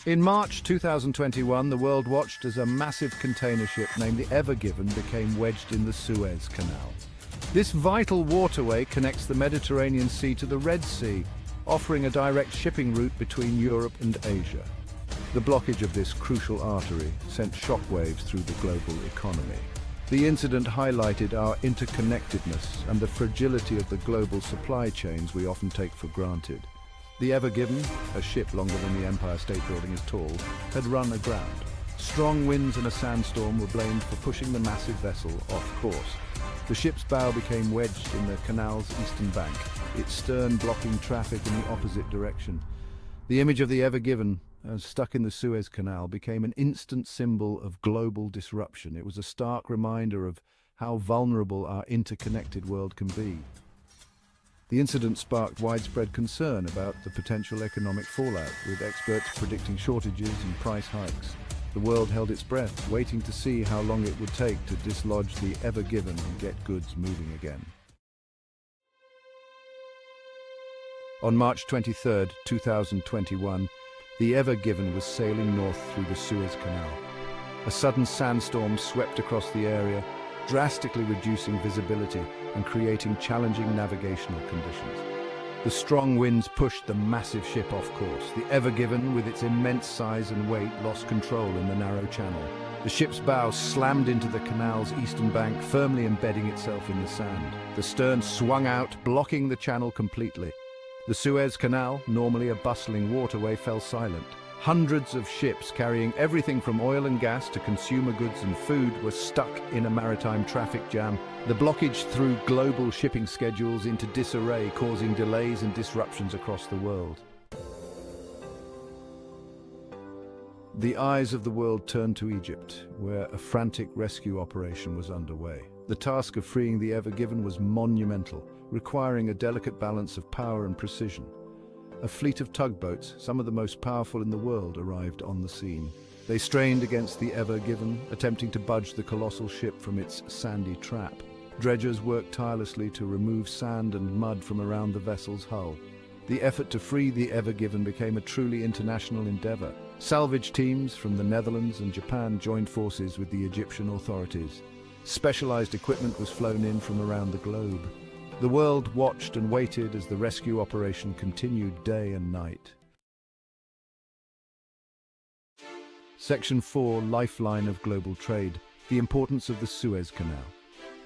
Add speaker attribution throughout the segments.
Speaker 1: In March 2021, the world watched as a massive container ship named the Ever Given became wedged in the Suez Canal. This vital waterway connects the Mediterranean Sea to the Red Sea, offering a direct shipping route between Europe and Asia. The blockage of this crucial artery sent shockwaves through the global economy. The incident highlighted our interconnectedness and the fragility of the global supply chains we often take for granted. The Ever Given, a ship longer than the Empire State Building is tall, had run aground. Strong winds and a sandstorm were blamed for pushing the massive vessel off course. The ship's bow became wedged in the canal's eastern bank, its stern blocking traffic in the opposite direction. The image of the Ever Given, stuck in the Suez Canal, became an instant symbol of global disruption. It was a stark reminder of how vulnerable our interconnected world can be. The incident sparked widespread concern about the potential economic fallout, with experts predicting shortages and price hikes. The world held its breath, waiting to see how long it would take to dislodge the Ever Given and get goods moving again. On March 23, 2021, the Ever Given was sailing north through the Suez Canal. A sudden sandstorm swept across the area, drastically reducing visibility and creating challenging navigational conditions. The strong winds pushed the massive ship off course. The Ever Given, with its immense size and weight, lost control in the narrow channel. The ship's bow slammed into the canal's eastern bank, firmly embedding itself in the sand. The stern swung out, blocking the channel completely. The Suez Canal, normally a bustling waterway, fell silent. Hundreds of ships carrying everything from oil and gas to consumer goods and food were stuck in a maritime traffic jam. The blockage threw global shipping schedules into disarray, causing delays and disruptions across the world. The eyes of the world turned to Egypt, where a frantic rescue operation was underway. The task of freeing the Ever Given was monumental, requiring a delicate balance of power and precision. A fleet of tugboats, some of the most powerful in the world, arrived on the scene. They strained against the Ever Given, attempting to budge the colossal ship from its sandy trap. Dredgers worked tirelessly to remove sand and mud from around the vessel's hull. The effort to free the Ever Given became a truly international endeavor. Salvage teams from the Netherlands and Japan joined forces with the Egyptian authorities. Specialized equipment was flown in from around the globe. The world watched and waited as the rescue operation continued day and night. Section 4, Lifeline of Global Trade, the importance of the Suez Canal.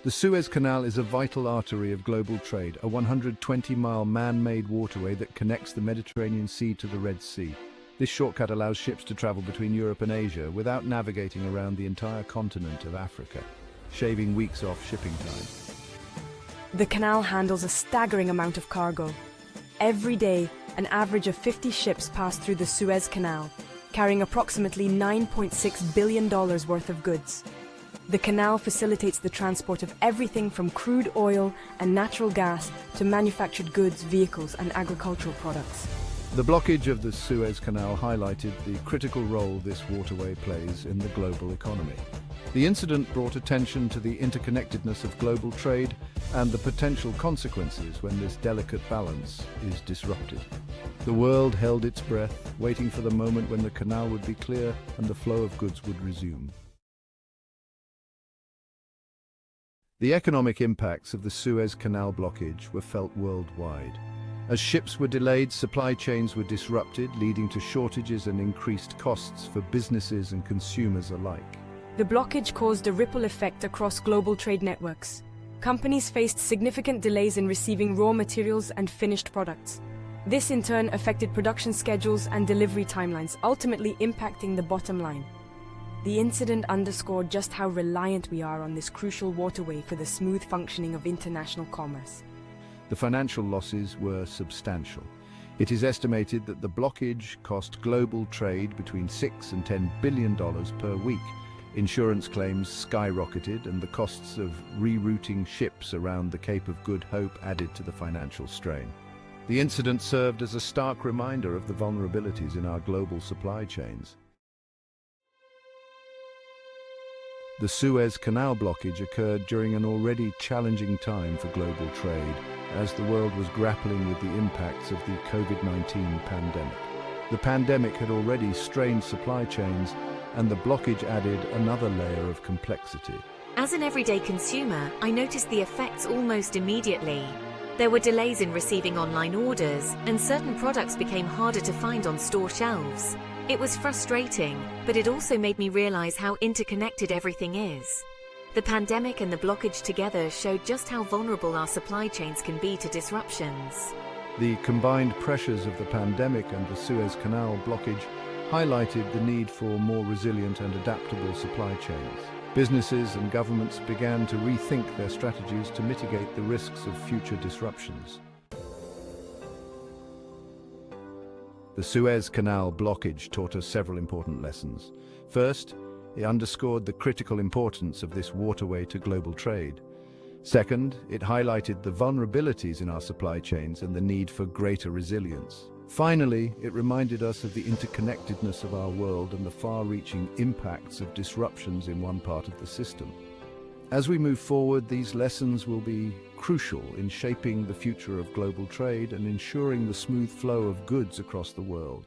Speaker 1: The Suez Canal is a vital artery of global trade, a 120-mile man-made waterway that connects the Mediterranean Sea to the Red Sea. This shortcut allows ships to travel between Europe and Asia without navigating around the entire continent of Africa, shaving weeks off shipping time.
Speaker 2: The canal handles a staggering amount of cargo. Every day, an average of 50 ships pass through the Suez Canal, carrying approximately $9.6 billion worth of goods. The canal facilitates the transport of everything from crude oil and natural gas to manufactured goods, vehicles, and agricultural products.
Speaker 1: The blockage of the Suez Canal highlighted the critical role this waterway plays in the global economy. The incident brought attention to the interconnectedness of global trade and the potential consequences when this delicate balance is disrupted. The world held its breath, waiting for the moment when the canal would be clear and the flow of goods would resume. The economic impacts of the Suez Canal blockage were felt worldwide. As ships were delayed, supply chains were disrupted, leading to shortages and increased costs for businesses and consumers alike.
Speaker 2: The blockage caused a ripple effect across global trade networks. Companies faced significant delays in receiving raw materials and finished products. This in turn affected production schedules and delivery timelines, ultimately impacting the bottom line. The incident underscored just how reliant we are on this crucial waterway for the smooth functioning of international commerce.
Speaker 1: The financial losses were substantial. It is estimated that the blockage cost global trade between $6 and $10 billion per week. Insurance claims skyrocketed, and the costs of rerouting ships around the Cape of Good Hope added to the financial strain. The incident served as a stark reminder of the vulnerabilities in our global supply chains. The Suez Canal blockage occurred during an already challenging time for global trade, as the world was grappling with the impacts of the COVID-19 pandemic. The pandemic had already strained supply chains, and the blockage added another layer of complexity.
Speaker 3: As an everyday consumer, I noticed the effects almost immediately. There were delays in receiving online orders, and certain products became harder to find on store shelves. It was frustrating, but it also made me realize how interconnected everything is. The pandemic and the blockage together showed just how vulnerable our supply chains can be to disruptions.
Speaker 1: The combined pressures of the pandemic and the Suez Canal blockage highlighted the need for more resilient and adaptable supply chains. Businesses and governments began to rethink their strategies to mitigate the risks of future disruptions. The Suez Canal blockage taught us several important lessons. First, it underscored the critical importance of this waterway to global trade. Second, it highlighted the vulnerabilities in our supply chains and the need for greater resilience. Finally, it reminded us of the interconnectedness of our world and the far-reaching impacts of disruptions in one part of the system. As we move forward, these lessons will be crucial in shaping the future of global trade and ensuring the smooth flow of goods across the world.